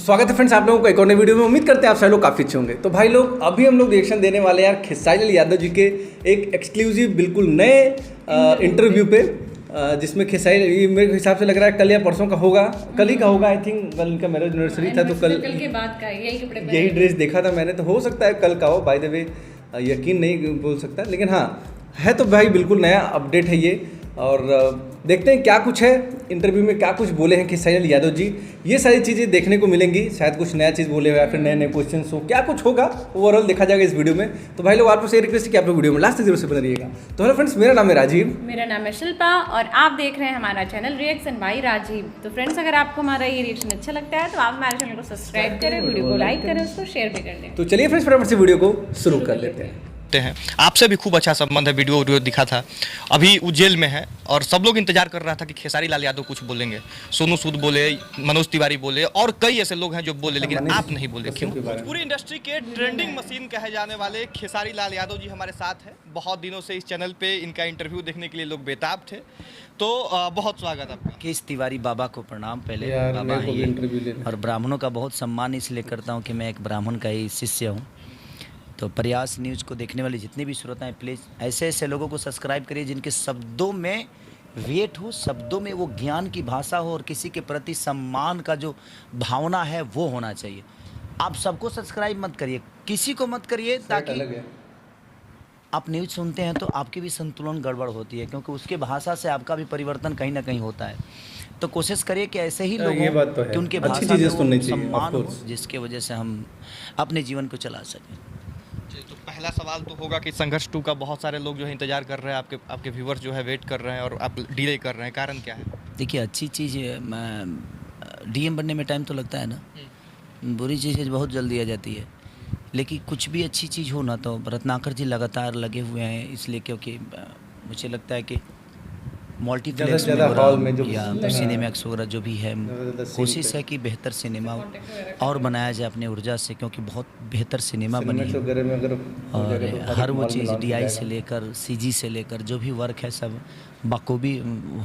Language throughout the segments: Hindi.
स्वागत है फ्रेंड्स आप लोगों को एक और नई वीडियो में। उम्मीद करते हैं आप सभी लोग काफ़ी अच्छे होंगे। तो भाई लोग अभी हम लोग रिएक्शन देने वाले हैं यार खेसारी लाल यादव जी के एक एक्सक्लूसिव बिल्कुल नए इंटरव्यू पे, जिसमें खेसारी मेरे हिसाब से लग रहा है कल या परसों का होगा, कल ही का होगा आई थिंक। कल इनका मैरिज एनिवर्सरी था तो कल के बाद का यही ड्रेस देखा था मैंने, तो हो सकता है कल का हो। बाय द वे यकीन नहीं बोल सकता, लेकिन हाँ है तो भाई बिल्कुल नया अपडेट है ये। और देखते हैं क्या कुछ है इंटरव्यू में, क्या कुछ बोले हैं खेसारी लाल यादव जी। ये सारी चीज़ें देखने को मिलेंगी, शायद कुछ नया चीज़ बोले हो या फिर नए नए क्वेश्चन हो, क्या कुछ होगा ओवरऑल देखा जाएगा इस वीडियो में। तो भाई लोग आपसे रिक्वेस्ट है कि आप लोग वीडियो में लास्ट तक जरूर से बने रहिएगा। तो हेलो फ्रेंड्स, मेरा नाम है राजीव, मेरा नाम है शिल्पा और आप देख रहे हैं हमारा चैनल रिएक्शन बाय राजीव। तो फ्रेंड्स अगर आपको हमारा ये रिएक्शन अच्छा लगता है तो आप हमारे चैनल को सब्सक्राइब करें, वीडियो को लाइक करें, उसको शेयर भी कर दें। तो चलिए फ्रेंड्स फटाफट से वीडियो को शुरू कर लेते हैं। हैं आपसे भी खूब अच्छा संबंध है, वीडियो दिखा था। अभी वो जेल में है और सब लोग इंतजार कर रहा था कि खेसारी लाल यादव कुछ बोलेंगे। सोनू सूद बोले, मनोज तिवारी बोले और कई ऐसे लोग हैं जो बोले, लेकिन आप नहीं बोले, क्यों? पूरी इंडस्ट्री के ट्रेंडिंग मशीन कहे जाने वाले खेसारी लाल यादव जी हमारे साथ हैं। बहुत दिनों से इस चैनल पे इनका इंटरव्यू देखने के लिए लोग बेताब थे, तो बहुत स्वागत आपका। केस तिवारी बाबा को प्रणाम। पहले बाबा हैं ये, और ब्राह्मणों का बहुत सम्मान इसलिए करता हूँ कि मैं एक ब्राह्मण का ही शिष्य हूँ। तो प्रयास न्यूज़ को देखने वाले जितने भी श्रोता हैं, प्लीज़ ऐसे ऐसे लोगों को सब्सक्राइब करिए जिनके शब्दों में वेट हो, शब्दों में वो ज्ञान की भाषा हो और किसी के प्रति सम्मान का जो भावना है वो होना चाहिए। आप सबको सब्सक्राइब मत करिए, किसी को मत करिए, ताकि आप न्यूज़ सुनते हैं तो आपकी भी संतुलन गड़बड़ होती है, क्योंकि उसके भाषा से आपका भी परिवर्तन कहीं ना कहीं होता है। तो कोशिश करिए कि ऐसे ही लोग हों कि उनके भाषा में वो सम्मान हो, जिसके वजह से हम अपने जीवन को चला सकें। तो पहला सवाल तो होगा कि संघर्ष 2 का बहुत सारे लोग जो है इंतजार कर रहे हैं, आपके व्यूवर्स जो है वेट कर रहे हैं और आप डिले कर रहे हैं, कारण क्या है? देखिए, अच्छी चीज़ डीएम बनने में टाइम तो लगता है ना, बुरी चीज़ बहुत जल्दी आ जाती है। लेकिन कुछ भी अच्छी चीज़ हो ना, तो रत्नाकर जी लगातार लगे हुए हैं, इसलिए क्योंकि मुझे लगता है कि मल्टीप्लेक्स में या सिनेमैक्स वगैरह जो भी है, कोशिश है कि बेहतर सिनेमा और बनाया जाए अपने ऊर्जा से, क्योंकि बहुत बेहतर सिनेमा बनी है। और हर वो चीज़ डीआई से लेकर सीजी से लेकर जो भी वर्क है सब बखूबी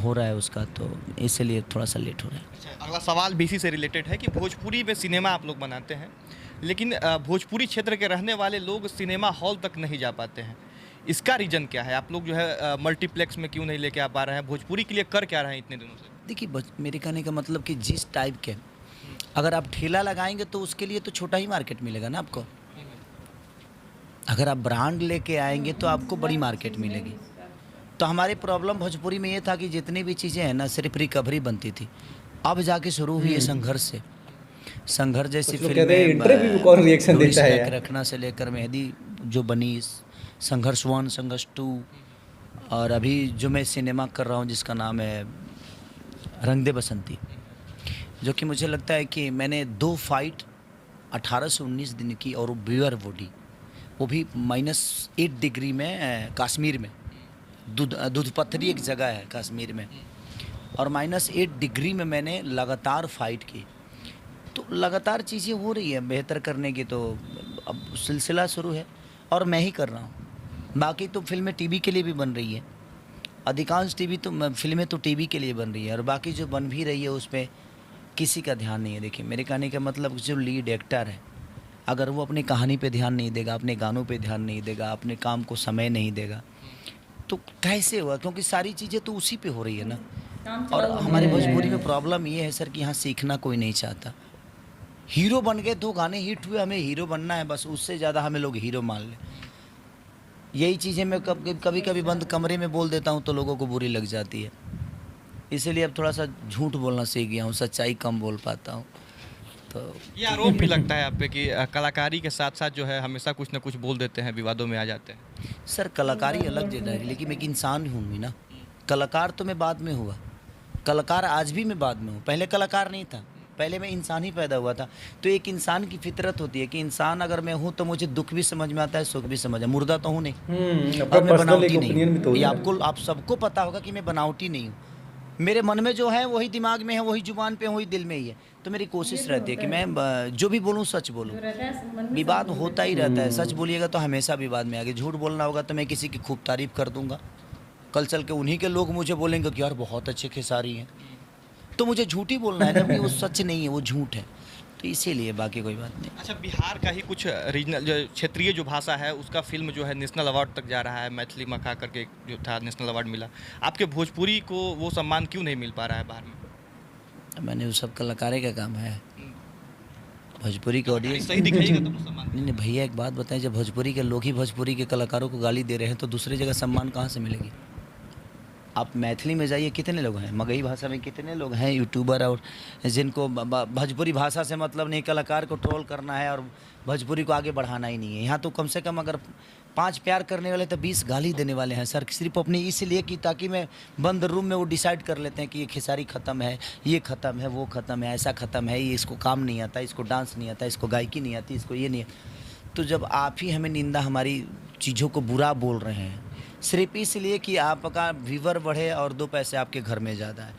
हो रहा है उसका, तो इसलिए थोड़ा सा लेट हो रहा है। अगला सवाल भी इसी से रिलेटेड है कि भोजपुरी में सिनेमा आप लोग बनाते हैं, लेकिन भोजपुरी क्षेत्र के रहने वाले लोग सिनेमा हॉल तक नहीं जा पाते हैं। इसका रीज़न क्या है? आप लोग जो है मल्टीप्लेक्स में क्यों नहीं लेके आ पा रहे हैं? भोजपुरी के लिए कर क्या रहे हैं इतने दिनों से? देखिए, मेरे कहने का मतलब कि जिस टाइप के अगर आप ठेला लगाएंगे तो उसके लिए तो छोटा ही मार्केट मिलेगा ना आपको। अगर आप ब्रांड लेके आएंगे तो आपको बड़ी मार्केट मिलेगी। तो हमारी प्रॉब्लम भोजपुरी में ये था कि जितनी भी चीज़ें हैं ना, सिर्फ रिकवरी बनती थी। अब जाके शुरू हुई है संघर्ष से। संघर्ष जैसी फिल्में रखना से लेकर मेहंदी जो बनी, संघर्ष 1, संघर्ष 2, और अभी जो मैं सिनेमा कर रहा हूँ जिसका नाम है रंग दे बसंती, जो कि मुझे लगता है कि मैंने 2 फाइट 18 से 19 दिन की, और ब्यूअर बॉडी, वो भी -8 डिग्री में कश्मीर में, दूधपथरी एक जगह है कश्मीर में, और -8 डिग्री में मैंने लगातार फाइट की। तो लगातार चीज़ें हो रही है बेहतर करने की, तो अब सिलसिला शुरू है और मैं ही कर रहा हूँ। बाकी तो फिल्में टीवी के लिए भी बन रही है, अधिकांश फिल्में तो टीवी के लिए बन रही है, और बाकी जो बन भी रही है उसमें किसी का ध्यान नहीं है। देखिए, मेरे कहने का मतलब जो लीड एक्टर है, अगर वो अपनी कहानी पे ध्यान नहीं देगा, अपने गानों पे ध्यान नहीं देगा, अपने काम को समय नहीं देगा, तो कैसे हुआ? क्योंकि सारी चीज़ें तो उसी पे हो रही है ना। और हमारे भोजपुरी में प्रॉब्लम ये है सर कि यहाँ सीखना कोई नहीं चाहता। हीरो बन गए, 2 गाने हिट हुए, हमें हीरो बनना है बस, उससे ज़्यादा हमें लोग हीरो मान लें। यही चीज़ें मैं कभी कभी बंद कमरे में बोल देता हूँ तो लोगों को बुरी लग जाती है, इसीलिए अब थोड़ा सा झूठ बोलना सीख गया हूँ, सच्चाई कम बोल पाता हूँ। तो ये आरोप भी लगता है आप पे कि कलाकारी के साथ साथ जो है हमेशा कुछ ना कुछ बोल देते हैं, विवादों में आ जाते हैं। सर, कलाकारी अलग जगह है, लेकिन मैं एक इंसान हूँ ना। कलाकार तो मैं बाद में हुआ, कलाकार आज भी मैं बाद में हूँ, पहले कलाकार नहीं था, पहले मैं इंसान ही पैदा हुआ था। तो एक इंसान की फितरत होती है कि इंसान अगर मैं हूँ तो मुझे दुख भी समझ में आता है, सुख भी समझ, मुर्दा तो हूँ नहीं, और मैं बनावटी नहीं हूँ। ये आप सबको पता होगा कि मैं बनावटी नहीं हूँ। मेरे मन में जो है वही दिमाग में है, वही जुबान पे, वही दिल में ही है। तो मेरी कोशिश रहती है कि मैं जो भी बोलूँ सच बोलूँ। विवाद होता ही रहता है, सच बोलिएगा तो हमेशा विवाद में आगे। झूठ बोलना होगा तो मैं किसी की खूब तारीफ कर दूंगा, कल चल के उन्हीं के लोग मुझे बोलेंगे कि यार बहुत अच्छे खेसारी हैं, तो मुझे झूठ ही बोलना है, जबकि वो सच नहीं है, वो झूठ है। तो इसीलिए, बाकी कोई बात नहीं। अच्छा, बिहार का ही कुछ रीजनल जो क्षेत्रीय जो भाषा है उसका फिल्म जो है नेशनल अवार्ड तक जा रहा है, मैथिली मखा करके जो था नेशनल अवार्ड मिला। आपके भोजपुरी को वो सम्मान क्यों नहीं मिल पा रहा है बाहर में? मैंने वो सब कलाकारें का काम है, भोजपुरी के ऑडियंस सही दिखाइएगा तब वो सम्मान। नहीं भैया, एक बात बताएं, जब भोजपुरी के लोग ही भोजपुरी के कलाकारों को गाली दे रहे हैं तो दूसरी जगह सम्मान कहाँ से मिलेगी? आप मैथिली में जाइए, कितने लोग हैं, मगही भाषा में कितने लोग हैं यूट्यूबर, और जिनको भोजपुरी भाषा से मतलब नहीं, कलाकार को ट्रोल करना है और भोजपुरी को आगे बढ़ाना ही नहीं है। यहाँ तो कम से कम अगर 5 प्यार करने वाले तो 20 गाली देने वाले हैं सर, सिर्फ अपनी इसलिए कि ताकि मैं बंद रूम में वो डिसाइड कर लेते हैं कि ये खेसारी ख़त्म है, ये ख़त्म है, वो ख़त्म है, ऐसा ख़त्म है, ये इसको काम नहीं आता, इसको डांस नहीं आता, इसको गायकी नहीं आती, इसको ये नहीं आता। तो जब आप ही हमें निंदा, हमारी चीज़ों को बुरा बोल रहे हैं सिर्फ इसलिए कि आपका व्यूवर बढ़े और 2 पैसे आपके घर में ज़्यादा है,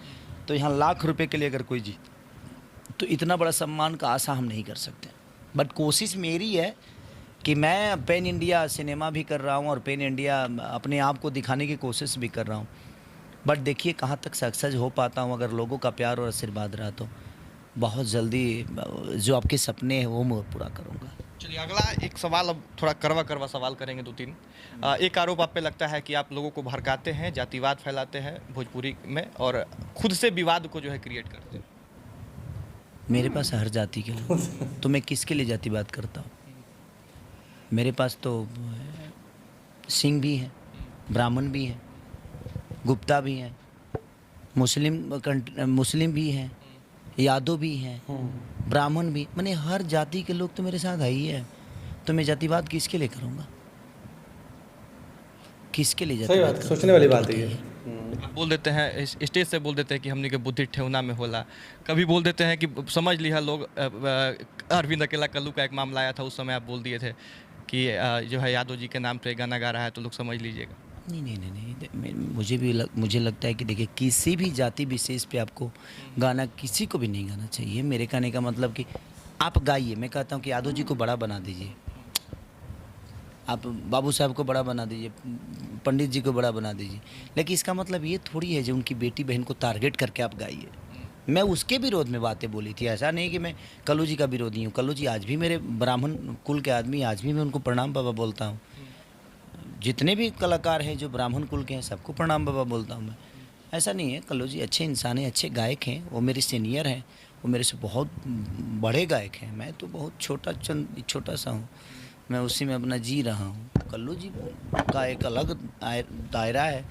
तो यहाँ लाख रुपए के लिए अगर कोई जीत, तो इतना बड़ा सम्मान का आशा हम नहीं कर सकते। बट कोशिश मेरी है कि मैं पैन इंडिया सिनेमा भी कर रहा हूँ और पैन इंडिया अपने आप को दिखाने की कोशिश भी कर रहा हूँ। बट देखिए कहाँ तक सक्सेस हो पाता हूँ, अगर लोगों का प्यार और आशीर्वाद रहा तो बहुत जल्दी जो आपके सपने हैं वो मैं पूरा करूँगा। चलिए, अगला एक सवाल, अब थोड़ा करवा सवाल करेंगे 2-3। एक आरोप आप पे लगता है कि आप लोगों को भड़काते हैं, जातिवाद फैलाते हैं भोजपुरी में और खुद से विवाद को जो है क्रिएट करते हैं। मेरे पास हर जाति के लोग, तो मैं किसके लिए जातिवाद करता हूँ? मेरे पास तो सिंह भी हैं, ब्राह्मण भी हैं, गुप्ता भी हैं, मुस्लिम भी हैं, यादव भी हैं, ब्राह्मण भी, मैंने हर जाति के लोग तो मेरे साथ आई है। तो मैं जातिवाद किसके लिए करूँगा? किसके लिए जातिवाद करूँगा? सोचने वाली बात है ये। आप बोल देते हैं, स्टेज से बोल देते हैं कि हमने के बुद्धि ठेहुना में होला। कभी बोल देते हैं कि समझ लिया लोग, अरविंद अकेला कल्लू का एक मामला आया था, उस समय आप बोल दिए थे कि जो है यादव जी के नाम पे गाना गा रहा है तो लोग समझ लीजिएगा। नहीं, मुझे लगता है कि देखिए, किसी भी जाति विशेष पे आपको गाना किसी को भी नहीं गाना चाहिए। मेरे कहने का मतलब कि आप गाइए, मैं कहता हूँ कि यादव जी को बड़ा बना दीजिए, आप बाबू साहब को बड़ा बना दीजिए, पंडित जी को बड़ा बना दीजिए, लेकिन इसका मतलब ये थोड़ी है जो उनकी बेटी बहन को टारगेट करके आप गाइए। मैं उसके विरोध में बातें बोली थी, ऐसा नहीं कि मैं कल्लू जी का विरोधी हूँ। कल्लू जी आज भी मेरे ब्राह्मण कुल के आदमी, आज भी मैं उनको प्रणाम बाबा बोलता हूँ। जितने भी कलाकार हैं जो ब्राह्मण कुल के हैं सबको प्रणाम बाबा बोलता हूँ मैं। ऐसा नहीं है, कल्लू जी अच्छे इंसान हैं, अच्छे गायक हैं, वो मेरे सीनियर हैं, वो मेरे से बहुत बड़े गायक हैं। मैं तो बहुत छोटा सा हूँ, मैं उसी में अपना जी रहा हूँ। कल्लू जी का एक अलग दायरा है,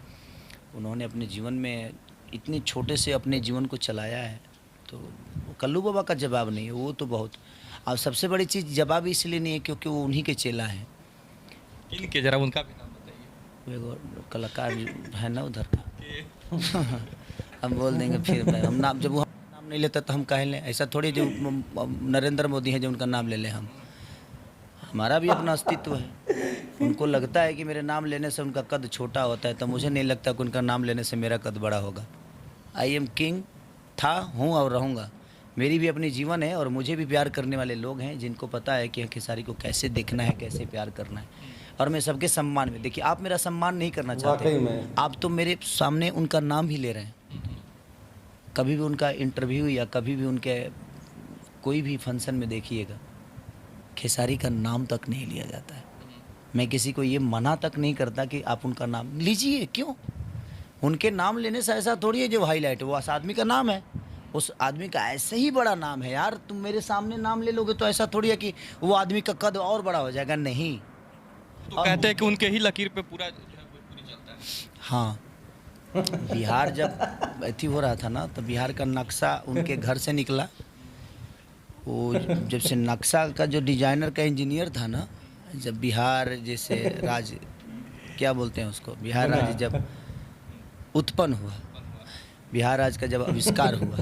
उन्होंने अपने जीवन में इतने छोटे से अपने जीवन को चलाया है, तो कल्लू बाबा का जवाब नहीं है वो तो बहुत। और सबसे बड़ी चीज़ जवाब इसलिए नहीं है क्योंकि वो उन्हीं के चेला हैं। इनके जरा उनका भी नाम बताइए। वो कलाकार है ना उधर का हम बोल देंगे फिर हम नाम, जब वो नाम नहीं लेता तो हम कह लें, ऐसा थोड़ी जो नरेंद्र मोदी है जो उनका नाम ले लें हम। हमारा भी अपना अस्तित्व है। उनको लगता है कि मेरे नाम लेने से उनका कद छोटा होता है, तो मुझे नहीं लगता कि उनका नाम लेने से मेरा कद बड़ा होगा। आई एम किंग, था, हूँ और रहूँगा। मेरी भी अपनी जीवन है और मुझे भी प्यार करने वाले लोग हैं जिनको पता है कि खेसारी को कैसे देखना है, कैसे प्यार करना है, और मैं सबके सम्मान में। देखिए, आप मेरा सम्मान नहीं करना चाहते, आप तो मेरे सामने उनका नाम भी ले रहे हैं। कभी भी उनका इंटरव्यू या कभी भी उनके कोई भी फंक्शन में देखिएगा, खेसारी का नाम तक नहीं लिया जाता है। मैं किसी को ये मना तक नहीं करता कि आप उनका नाम लीजिए, क्यों? उनके नाम लेने से ऐसा थोड़ी है जो हाईलाइट, वो उस आदमी का नाम है, उस आदमी का ऐसे ही बड़ा नाम है यार। तुम मेरे सामने नाम ले लोगे तो ऐसा थोड़ी है कि वो आदमी का कद और बड़ा हो जाएगा, नहीं। तो कहते हैं कि उनके ही लकीर पे पूरा पूरी चलता है। हाँ, बिहार जब अथी हो रहा था ना, तो बिहार का नक्शा उनके घर से निकला। वो जब से नक्शा का जो डिजाइनर का इंजीनियर था ना, जब बिहार जैसे राज्य, क्या बोलते हैं उसको, बिहार राज्य जब उत्पन्न हुआ, बिहार राज्य का जब आविष्कार हुआ,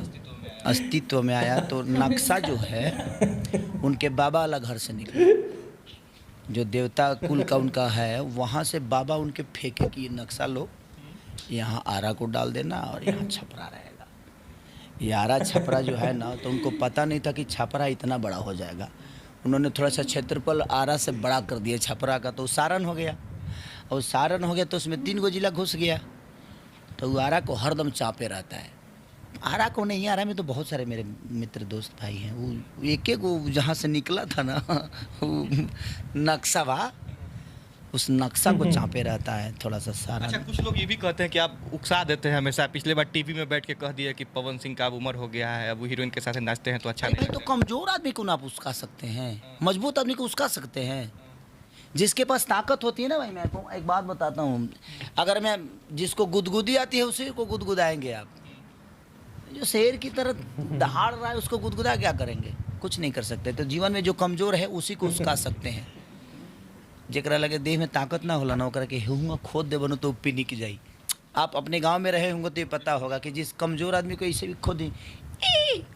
अस्तित्व में आया, तो नक्शा जो है उनके बाबा अलग घर से निकला। जो देवता कुल का उनका है, वहाँ से बाबा उनके फेंके कि ये नक्शा लो, यहाँ आरा को डाल देना और यहाँ छपरा रहेगा। ये आरा छपरा जो है ना, तो उनको पता नहीं था कि छपरा इतना बड़ा हो जाएगा। उन्होंने थोड़ा सा क्षेत्रफल आरा से बड़ा कर दिया छपरा का, तो सारण हो गया, और सारण हो गया तो उसमें 3 गो जिला घुस गया, तो वो आरा को हरदम चापे रहता है। आरा को नहीं, आरा में तो बहुत सारे मेरे मित्र दोस्त भाई हैं। वो एक एक वो जहाँ से निकला था ना वो नक्शा बा, उस नक्शा को चापे रहता है थोड़ा सा सारा। अच्छा, कुछ लोग ये भी कहते हैं कि आप उकसा देते हैं हमेशा। पिछले बार टीवी में बैठ के कह दिया कि पवन सिंह का अब उम्र हो गया है, अब वो हीरोइन के साथ नाचते हैं तो अच्छा नहीं भाई तो लगता। कमजोर आदमी को ना आप उसका सकते हैं, मजबूत आदमी को उसका सकते हैं। जिसके पास ताकत होती है ना भाई, मैं आपको एक बात बताता हूँ, अगर मैं जिसको गुदगुदी आती है उसी को गुदगुदाएंगे आप। जो शेर की तरह दहाड़ रहा है उसको गुदगुदा क्या करेंगे, कुछ नहीं कर सकते। तो जीवन में जो कमजोर है उसी को उसका सकते हैं। जेकरा लगे देह में ताकत ना होला ना ओकरा के हुआ खोद दे बनो तो पी निक जाई। आप अपने गांव में रहे होंगे तो ये पता होगा कि जिस कमजोर आदमी को ऐसे भी खोद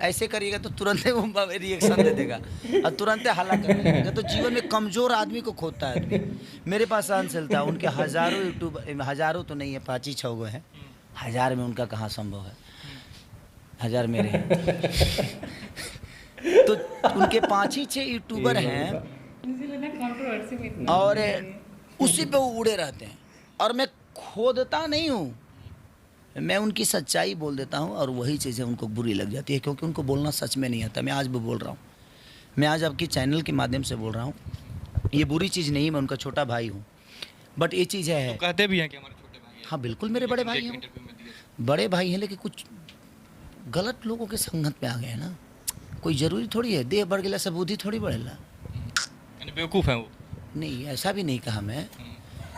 ऐसे करिएगा तो तुरंत वो रिएक्शन दे देगा और तुरंत हल्ला कर देगा। तो जीवन में कमजोर आदमी को खोदता है आदमी। मेरे पास सहनशील था, उनके हजारों यूट्यूब, हजारों तो नहीं है, 5-6 गो हैं, 1000 में उनका कहाँ संभव है, 1000 मेरे हैं। तो उनके 5-6 यूट्यूबर हैं और उसी पे वो उड़े रहते हैं और मैं खोदता नहीं हूँ, मैं उनकी सच्चाई बोल देता हूँ और वही चीज़ें उनको बुरी लग जाती है क्योंकि उनको बोलना सच में नहीं आता। मैं आज भी बोल रहा हूँ, मैं आज आपकी चैनल के माध्यम से बोल रहा हूँ, ये बुरी चीज़ नहीं, मैं उनका छोटा भाई हूँ, बट ये चीज़ है। तो कहते भी हैं कि हमारे छोटे भाई हैं। हाँ बिल्कुल मेरे बड़े भाई हैं, इंटरव्यू में दिए। बड़े भाई हैं, लेकिन कुछ गलत लोगों के संगत में आ गए हैं ना। कोई ज़रूरी थोड़ी है देह बढ़ गया से बुद्धि थोड़ी बढ़ेला, यानी बेवकूफ़ हैं वो। नहीं ऐसा भी नहीं कहा मैं।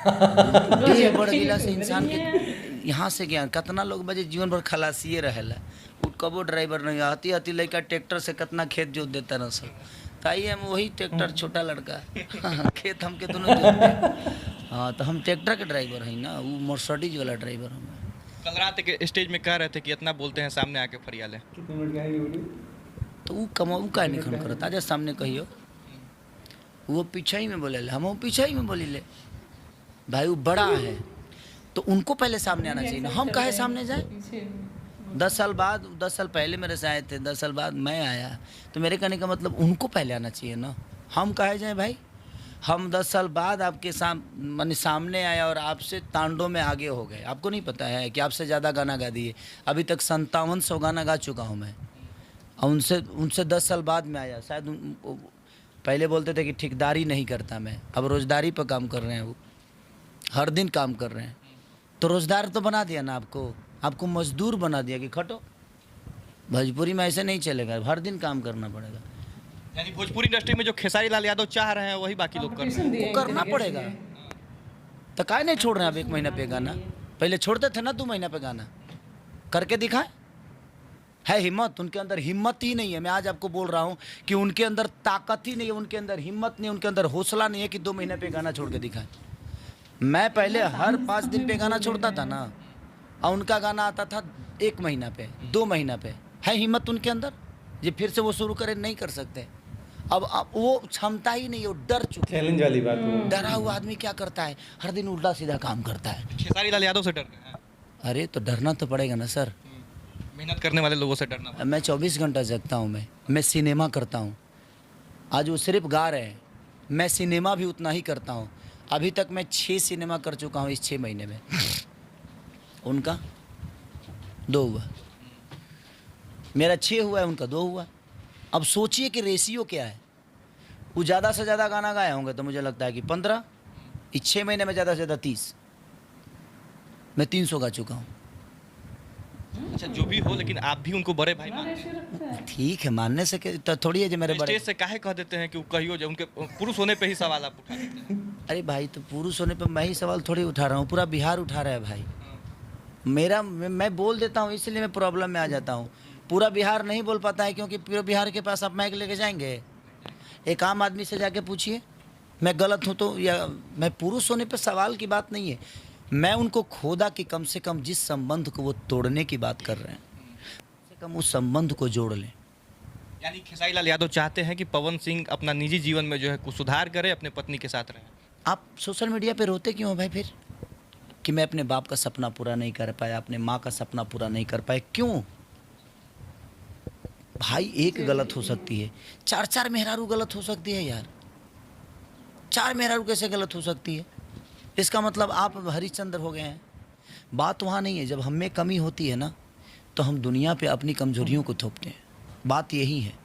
देह बढ़ गया से इंसान के यहाँ से ज्ञान कितना लोग बजे जीवन भर खलासिए रहेला, वो कबो ड्राइवर नहीं आती आती लड़का ट्रैक्टर से कितना खेत जोत देता ना सब। ताई हम वही ट्रैक्टर छोटा लड़का खेत हमके दोनों जोतते हैं। हाँ तो हम ट्रैक्टर के ड्राइवर हैं ना, वो मर्सिडीज वाला ड्राइवर हम। कल रात के स्टेज में कह रहे थे कि इतना बोलते हैं सामने आके फरिया ले। कितने मिनट का है ये वीडियो? तो वो कमाऊ का निखन करता आजा सामने कहियो, वो पीछे ही में बोले हम पीछे ही में बोली ले भाई, वो बड़ा है तो उनको पहले सामने आना चाहिए ना, हम काहे सामने जाए। 10 साल बाद, 10 साल पहले मेरे से आए थे, 10 साल बाद मैं आया, तो मेरे कहने का मतलब उनको पहले आना चाहिए ना, हम काहे जाए भाई। हम 10 साल बाद आपके माने सामने आए और आपसे तांडों में आगे हो गए। आपको नहीं पता है कि आपसे ज़्यादा गाना गा दिए, अभी तक 5700 गाना गा चुका हूँ मैं, और उनसे 10 साल बाद में आया। शायद पहले बोलते थे कि ठेकेदारी नहीं करता मैं, अब रोज़गारी पर काम कर रहे हैं, वो हर दिन काम कर रहे हैं। तो रोज़गार तो बना दिया ना आपको मजदूर बना दिया कि खटो। भोजपुरी में ऐसे नहीं चलेगा, हर दिन काम करना पड़ेगा। यानी भोजपुरी इंडस्ट्री में जो खेसारी लाल यादव चाह रहे हैं वही बाकी लोग कर रहे हैं। वो करना पड़ेगा। तो काहे नहीं छोड़ रहे हैं आप 1 महीना पे गाना? पहले छोड़ते थे ना 2 महीना पे गाना, करके दिखाए। है हिम्मत, उनके अंदर हिम्मत ही नहीं है। मैं आज आपको बोल रहा हूँ कि उनके अंदर ताकत ही नहीं है, उनके अंदर हिम्मत नहीं, उनके अंदर हौसला नहीं है कि 2 महीने पे गाना छोड़ के दिखाए। मैं पहले हर 5 दिन पे गाना छोड़ता था ना, और उनका गाना आता था 1 महीना पे, 2 महीना पे। है हिम्मत उनके अंदर, ये फिर से वो शुरू करे नहीं कर सकते। अब वो क्षमता ही नहीं है, वो डर चुके। चैलेंज वाली बात वो। डरा हुआ आदमी क्या करता है, हर दिन उल्टा सीधा काम करता है। खेसारी लाल यादव से डर रहे हैं। अरे तो डरना तो पड़ेगा ना सर। मेहनत करने वाले लोगों से डरना पड़ता मैं 24 घंटा जगता हूँ, मैं सिनेमा करता हूँ। आज वो सिर्फ गा रहे हैं, मैं सिनेमा भी उतना ही करता हूँ। अभी तक मैं 6 सिनेमा कर चुका हूँ इस 6 महीने में। उनका 2 हुआ, मेरा 6 हुआ है, उनका 2 हुआ। अब सोचिए कि रेशियो क्या है। वो ज़्यादा से ज़्यादा गाना गाए होंगे तो मुझे लगता है कि 15, इस 6 महीने में ज़्यादा से ज़्यादा 30, मैं 300 गा चुका हूँ। अच्छा जो भी हो, लेकिन आप भी उनको बड़े भाई मानते हैं। ठीक है, मानने से तो थोड़ी है जो मेरे बड़े। स्टेज से काहे कह देते हैं कि वो कहियो जब उनके पुरुष होने पे ही सवाल आप उठा देते हैं। अरे भाई तो पुरुष होने पे मैं ही सवाल थोड़ी उठा रहा हूँ, पूरा बिहार उठा रहा है भाई। मैं बोल देता हूँ इसलिए मैं प्रॉब्लम में आ जाता हूँ। पूरा बिहार नहीं बोल पाता है क्योंकि पूरे बिहार के पास आप माइक लेके जाएंगे। एक आम आदमी से जाके पूछिए, मैं गलत हूँ तो, या मैं पुरुष होने पे सवाल की बात नहीं है। मैं उनको खोदा कि कम से कम जिस संबंध को वो तोड़ने की बात कर रहे हैं, कम से कम उस संबंध को जोड़ लें। यानी खेसारी लाल यादव चाहते हैं कि पवन सिंह अपना निजी जीवन में जो है कुछ सुधार करे, अपने पत्नी के साथ रहे। आप सोशल मीडिया पे रोते क्यों हो भाई फिर, कि मैं अपने बाप का सपना पूरा नहीं कर पाया, अपने माँ का सपना पूरा नहीं कर पाए? क्यों भाई? एक गलत हो सकती है, 4 मेहरारू गलत हो सकती है यार। 4 मेहरारू कैसे गलत हो सकती है? इसका मतलब आप हरिश्चंद्र हो गए हैं। बात वहाँ नहीं है। जब हम में कमी होती है ना, तो हम दुनिया पे अपनी कमजोरियों को थोपते हैं। बात यही है।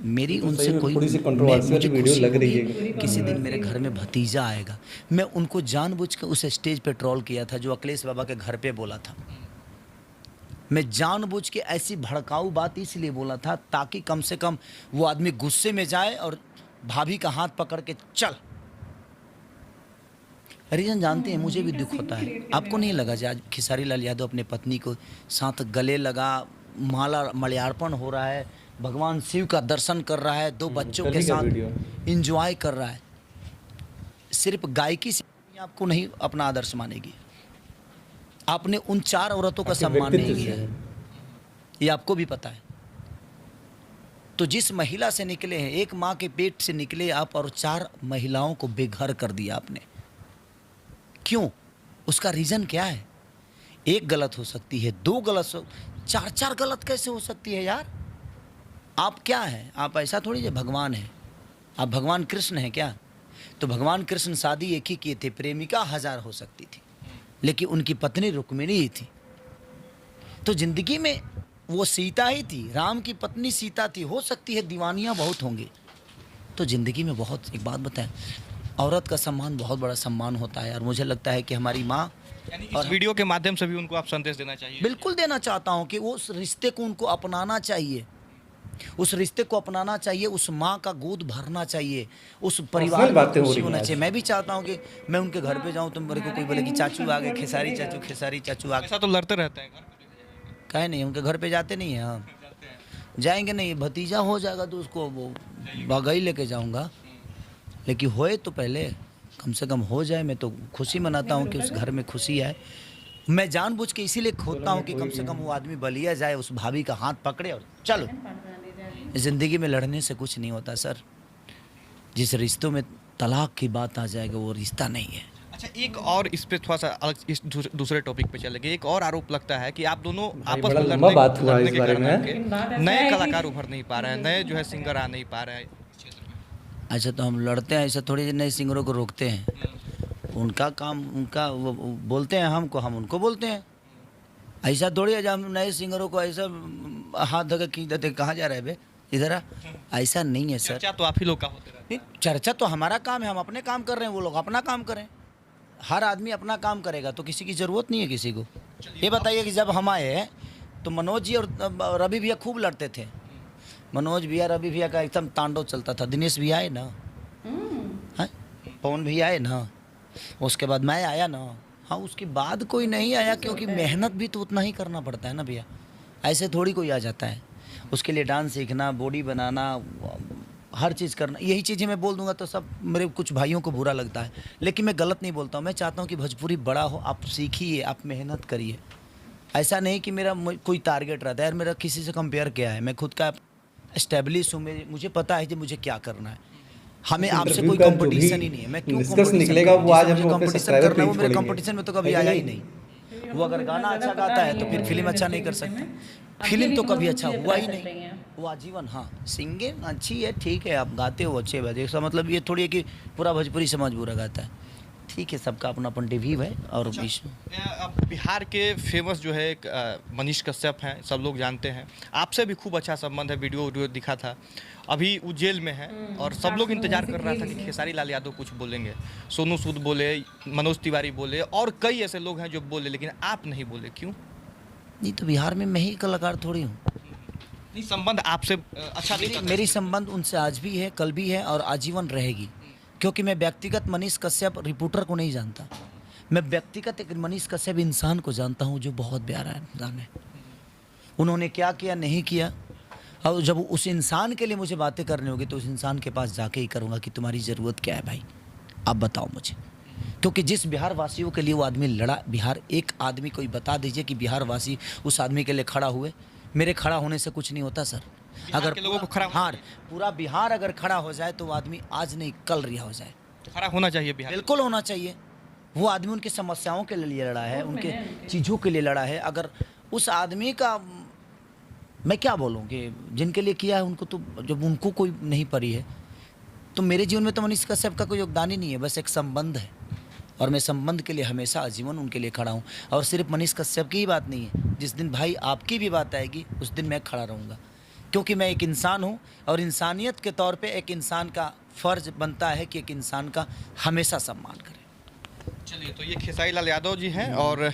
मेरी उनसे कोई थोड़ी सी कंट्रोवर्शियल मुझे वीडियो खुशी लग रही होगी है। किसी दिन मेरे घर में भतीजा आएगा। मैं उनको जानबूझ के उस स्टेज पे ट्रोल किया था जो अखिलेश बाबा के घर पे बोला था। मैं जानबूझ के ऐसी भड़काऊ बात इसलिए बोला था ताकि कम से कम वो आदमी गुस्से में जाए और भाभी का हाथ पकड़ के चल। रीजन जानते हैं, मुझे भी दुख होता है। आपको नहीं लगा जी आज खेसारी लाल यादव अपने पत्नी को साथ गले लगा, माला मल्यार्पण हो रहा है, भगवान शिव का दर्शन कर रहा है, 2 बच्चों के साथ एंजॉय कर रहा है। सिर्फ गायकी से आपको नहीं अपना आदर्श मानेगी। आपने उन 4 औरतों का सम्मान नहीं किया है, ये आपको भी पता है। तो जिस महिला से निकले हैं, एक माँ के पेट से निकले आप और 4 महिलाओं को बेघर कर दिया आपने। क्यों? उसका रीज़न क्या है? 1 गलत हो सकती है, 2 गलत हो, 4 गलत कैसे हो सकती है यार? आप क्या हैं? आप ऐसा थोड़ी है भगवान है। आप भगवान कृष्ण हैं क्या? तो भगवान कृष्ण शादी एक ही किए थे, प्रेमिका 1000 हो सकती थी, लेकिन उनकी पत्नी रुक्मिणी ही थी। तो जिंदगी में वो सीता ही थी, राम की पत्नी सीता थी। हो सकती है दीवानियाँ बहुत होंगी। तो ज़िंदगी में बहुत, एक बात बताएं, औरत का सम्मान बहुत बड़ा सम्मान होता है। और मुझे लगता है कि हमारी माँ, यानी इस वीडियो के माध्यम से भी उनको आप संदेश देना चाहिए। बिल्कुल देना चाहता हूँ कि वो उस रिश्ते को उनको अपनाना चाहिए, उस रिश्ते को अपनाना चाहिए, उस माँ का गोद भरना चाहिए, उस परिवार में खुशी होना चाहिए। मैं भी चाहता हूँ कि मैं उनके घर पे जाऊँ तो मेरे को कोई बोले कि चाचू आ गए, खेसारी चाचू आ गए। ऐसा तो लड़ते रहते हैं। कहे नहीं, उनके घर पे जाते नहीं हैं हम। जाएंगे नहीं, भतीजा हो जाएगा तो उसको वो बागई लेके जाऊँगा, लेकिन होए तो पहले कम से कम हो जाए। मैं तो खुशी मनाता हूँ कि उस घर में खुशी है। मैं जानबूझ के इसीलिए खोदता हूँ कि कम से कम वो आदमी बलिया जाए, उस भाभी का हाथ पकड़े और चलो। ज़िंदगी में लड़ने से कुछ नहीं होता सर। जिस रिश्तों में तलाक की बात आ जाएगा वो रिश्ता नहीं है। अच्छा, एक और इस पे थोड़ा सा अलग, इस दूसरे टॉपिक पे चलेंगे। एक और आरोप लगता है कि आप दोनों आपस में लंबा बात हुआ लड़ने इस के बारे कारण में। नए कलाकार उभर नहीं पा रहे हैं, नए जो है सिंगर आ नहीं पा रहे हैं। अच्छा, तो हम लड़ते हैं ऐसा थोड़ी नए सिंगरों को रोकते हैं। उनका काम, उनका वो बोलते हैं हमको, हम उनको बोलते हैं। ऐसा थोड़ी है जब हम नए सिंगरों को ऐसा हाथ धके खींच देते, कहाँ जा रहे बे इधर आ। ऐसा नहीं है सर। चर्चा तो आप ही लोग का होते रहता है। चर्चा तो हमारा काम है, हम अपने काम कर रहे हैं, वो लोग अपना काम करें। हर आदमी अपना काम करेगा तो किसी की ज़रूरत नहीं है किसी को। ये बताइए कि जब हम आए तो मनोज जी और रवि भैया खूब लड़ते थे। मनोज भैया, रवि भैया का एकदम तांडव चलता था। दिनेश भी आए ना, हाँ, पवन भी आए ना, उसके बाद मैं आया ना, हाँ, उसके बाद कोई नहीं आया, क्योंकि मेहनत भी तो उतना ही करना पड़ता है ना भैया। ऐसे थोड़ी कोई आ जाता है। उसके लिए डांस सीखना, बॉडी बनाना, हर चीज़ करना, यही चीज़ें मैं बोल दूंगा तो सब मेरे कुछ भाइयों को बुरा लगता है, लेकिन मैं गलत नहीं बोलता हूँ। मैं चाहता हूँ कि भोजपुरी बड़ा हो, आप सीखिए, आप मेहनत करिए। ऐसा नहीं कि मेरा कोई टारगेट रहता है यार, मेरा किसी से कंपेयर क्या है। मैं खुद का एस्टेब्लिश हूँ, मुझे पता है कि मुझे क्या करना है। हमें आपसे कोई कंपटीशन ही नहीं है। मैं क्यों निकलेगा वो आज हम कंपटीशन करना है, वो मेरे कंपटीशन में तो कभी आया ही नहीं। वो अगर गाना अच्छा गाता है तो फिर फिल्म अच्छा नहीं कर सकता। फिल्म तो कभी अच्छा हुआ ही नहीं, वो आजीवन। हाँ, सिंगिंग अच्छी है, ठीक है, आप गाते हो अच्छे बात। इसका मतलब ये थोड़ी है कि पूरा भोजपुरी समाज बुरा गाता है। ठीक है, सबका अपना अपन रिव्यू है। और बिहार के फेमस जो है मनीष कश्यप हैं, सब लोग जानते हैं। आपसे भी खूब अच्छा संबंध है, वीडियो दिखा था। अभी वो जेल में है और सब लोग इंतजार कर रहा था कि खेसारी लाल यादव कुछ बोलेंगे। सोनू सूद बोले, मनोज तिवारी बोले और कई ऐसे लोग हैं जो बोले, लेकिन आप नहीं बोले, क्यों? नहीं, तो बिहार में मैं ही कलाकार थोड़ी हूँ। नहीं, संबंध आपसे अच्छा नहीं। मेरी संबंध उनसे आज भी है, कल भी है और आजीवन रहेगी। क्योंकि मैं व्यक्तिगत मनीष कश्यप रिपोर्टर को नहीं जानता। मैं व्यक्तिगत एक मनीष कश्यप इंसान को जानता हूँ जो बहुत प्यारा इंसान है। उन्होंने क्या किया, नहीं किया, और जब उस इंसान के लिए मुझे बातें करनी होगी तो उस इंसान के पास जाके ही करूँगा कि तुम्हारी ज़रूरत क्या है भाई, आप बताओ मुझे। क्योंकि जिस बिहार वासियों के लिए वो आदमी लड़ा, बिहार, एक आदमी कोई बता दीजिए कि बिहार वासी उस आदमी के लिए खड़ा हुए। मेरे खड़ा होने से कुछ नहीं होता सर। अगर के लोगों को खड़ा पूरा बिहार अगर खड़ा हो जाए तो वो आदमी आज नहीं कल रिहा हो जाए। खड़ा होना चाहिए बिहार, बिल्कुल होना चाहिए। वो आदमी उनकी समस्याओं के लिए लड़ा है, उनके चीज़ों के लिए लड़ा है। अगर उस आदमी का, मैं क्या बोलूँ कि जिनके लिए किया है उनको, तो जब उनको कोई नहीं पड़ी है तो मेरे जीवन में तो मनीष कश्यप का कोई योगदान ही नहीं है, बस एक संबंध है। और मैं संबंध के लिए हमेशा आजीवन उनके लिए खड़ा हूँ। और सिर्फ मनीष कश्यप की ही बात नहीं है, जिस दिन भाई आपकी भी बात आएगी उस दिन मैं खड़ा रहूँगा, क्योंकि मैं एक इंसान हूँ और इंसानियत के तौर पे एक इंसान का फ़र्ज बनता है कि एक इंसान का हमेशा सम्मान करें। चलिए, तो ये खेसारी लाल यादव जी हैं और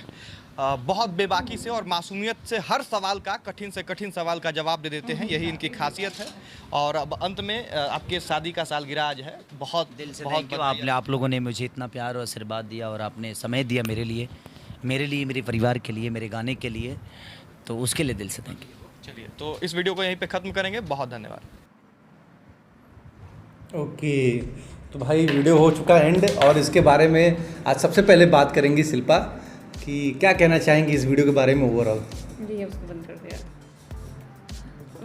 बहुत बेबाकी से और मासूमियत से हर सवाल का, कठिन से कठिन सवाल का जवाब दे देते हैं, यही इनकी खासियत है। और अब अंत में आपके शादी का सालगिरह आज है, बहुत दिल से बहुत थैंक यू। आप लोगों ने मुझे इतना प्यार और आशीर्वाद दिया और आपने समय दिया मेरे लिए, मेरे परिवार के लिए, मेरे गाने के लिए, तो उसके लिए दिल से थैंक यू। चलिए, तो इस वीडियो को यहीं पे ख़त्म करेंगे। बहुत धन्यवाद। ओके, तो भाई वीडियो हो चुका एंड, और इसके बारे में आज सबसे पहले बात करेंगी शिल्पा कि क्या कहना चाहेंगी इस वीडियो के बारे में ओवरऑल। जी, अब उसको बंद कर दिया।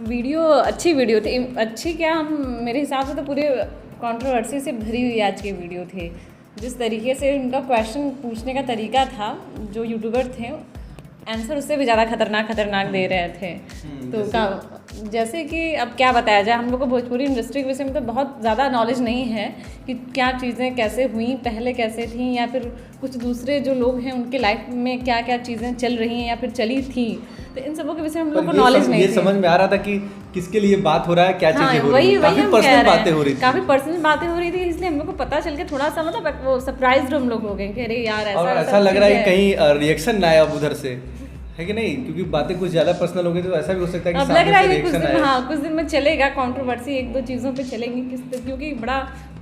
वीडियो अच्छी वीडियो थी, अच्छी क्या, हम मेरे हिसाब से तो पूरे कंट्रोवर्सी से भरी हुई आज की वीडियो थी। जिस तरीके से उनका क्वेश्चन पूछने का तरीका था, जो यूट्यूबर थे आंसर उससे भी ज़्यादा खतरनाक दे रहे थे। तो जैसे कि अब क्या बताया जाए, हम लोग को भोजपुरी इंडस्ट्री के विषय में तो बहुत ज़्यादा नॉलेज नहीं है कि क्या चीज़ें कैसे हुई, पहले कैसे थी, या फिर कुछ दूसरे जो लोग हैं उनके लाइफ में क्या क्या चीज़ें चल रही हैं या फिर चली थी, तो इन सबों के विषय में हम लोग को नॉलेज नहीं ये थी। समझ में आ रहा था कि किसके लिए बात हो रहा है, क्या चीज़ें हो रही हैं, काफ़ी पर्सनल बातें हो रही थी, काफ़ी पर्सनल बातें हो रही थी, इसलिए हम लोग को पता चल के थोड़ा सा मतलब वो सरप्राइज हम लोग हो गए कि अरे यार और ऐसा लग रहा है कि कहीं रिएक्शन ना आया अब उधर से, है कि नहीं, क्योंकि बातें कुछ ज़्यादा पर्सनल हो गई तो ऐसा भी हो सकता है कि अब लग रहा है कि रिएक्शन आया। हाँ, कुछ दिन में चलेगा कंट्रोवर्सी, एक दो चीज़ों पे चलेंगी, क्योंकि बड़ा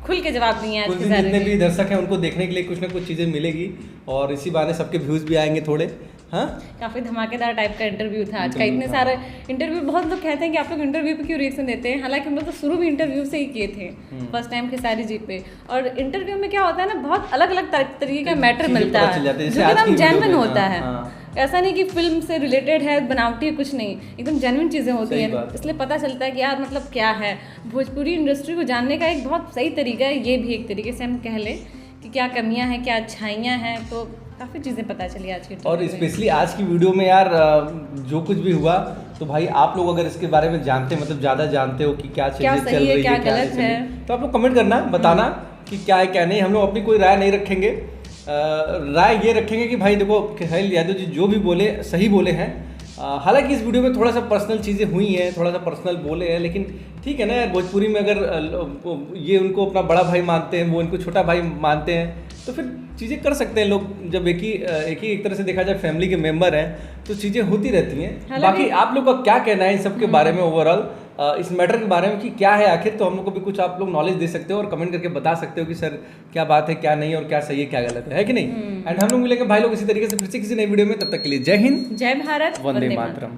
खुल के जवाब दिए हैं आज कुछ के दिन जितने सारे भी दर्शक हैं उनको देखने के लिए कुछ ना कुछ चीज़ें मिलेगी, और इसी बहाने सबके व्यूज़ भी आएंगे थोड़े। हाँ, काफ़ी धमाकेदार टाइप का इंटरव्यू था आज का। इतने सारे इंटरव्यू, बहुत लोग कहते हैं कि आप लोग इंटरव्यू पे क्यों रिएक्शन देते हैं, हालांकि हम लोग तो शुरू भी इंटरव्यू से ही किए थे फर्स्ट टाइम खेसारी जी पे। और इंटरव्यू में क्या होता है ना, बहुत अलग अलग तरीके का मैटर मिलता है जो एकदम जेन्युइन होता है। ऐसा नहीं कि फिल्म से रिलेटेड है, बनावटी कुछ नहीं, एकदम जेन्युइन चीज़ें होती हैं, इसलिए पता चलता है कि यार मतलब क्या है भोजपुरी इंडस्ट्री को जानने का एक बहुत सही तरीका है। ये भी एक तरीके से हम कह लें कि क्या कमियां हैं, क्या अच्छाइयां हैं, तो काफ़ी चीज़ें पता चली आज की। और स्पेशली आज की वीडियो में यार जो कुछ भी हुआ, तो भाई आप लोग अगर इसके बारे में जानते, मतलब ज़्यादा जानते हो कि क्या चीज़ें चल रही है, क्या गलत है, तो आप लोग कमेंट करना, बताना कि क्या है क्या नहीं। हम लोग अपनी कोई राय नहीं रखेंगे, राय ये रखेंगे कि भाई देखो खेसारी यादव जी जो भी बोले सही बोले हैं। हालांकि इस वीडियो में थोड़ा सा पर्सनल चीज़ें हुई हैं, थोड़ा सा पर्सनल बोले हैं, लेकिन ठीक है ना यार, भोजपुरी में अगर ये उनको अपना बड़ा भाई मानते हैं, वो इनको छोटा भाई मानते हैं, तो फिर चीज़ें कर सकते हैं लोग। जब एक तरह से देखा जाए फैमिली के मेंबर हैं, तो चीज़ें होती रहती हैं। बाकी आप लोग का क्या कहना है इन सब के बारे में, ओवरऑल इस मैटर के बारे में कि क्या है आखिर, तो हम लोग को भी कुछ आप लोग नॉलेज दे सकते हो और कमेंट करके बता सकते हो कि सर क्या बात है, क्या नहीं, और क्या सही है, क्या गलत है कि नहीं। एंड हम लोग मिलेंगे भाई लोग इसी तरीके से फिर से किसी नई वीडियो में। तब तक के लिए जय हिंद, जय भारत, वंदे मातरम।